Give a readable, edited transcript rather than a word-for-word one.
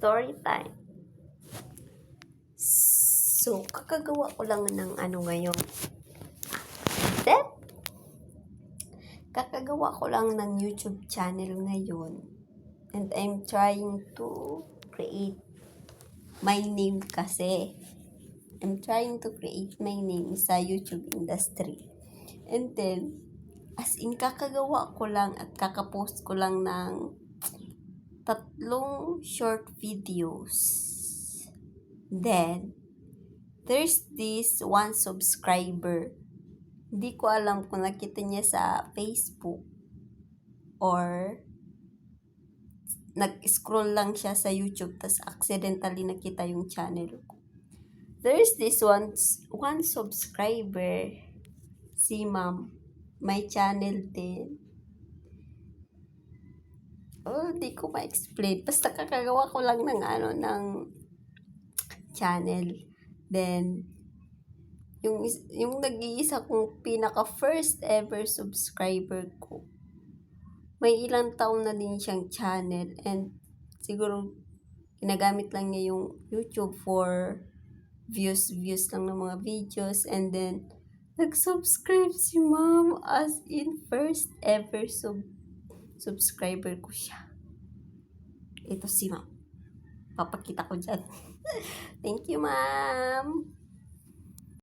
story time. So, kakagawa ko lang ng ngayon. Then, kakagawa ko lang ng YouTube channel ngayon. And I'm trying to create my name kasi. I'm trying to create my name sa YouTube industry. And then, as in, kakagawa ko lang at kakapost ko lang ng 3 short videos. Then, there's this 1 subscriber. Hindi ko alam kung nakita niya sa Facebook or nag-scroll lang siya sa YouTube tas accidentally nakita yung channel ko. There's this one subscriber, si ma'am, may channel din. Di ko ma-explain. Basta kakagawa ko lang ng channel. Then, yung nag-iisa kong pinaka first ever subscriber ko, may ilang taon na din siyang channel and siguro ginagamit lang niya yung YouTube for views lang ng mga videos. And then, nag-subscribe si ma'am, as in first ever subscriber ko siya. Ito si ma'am. Papakita ko dyan. Thank you, ma'am.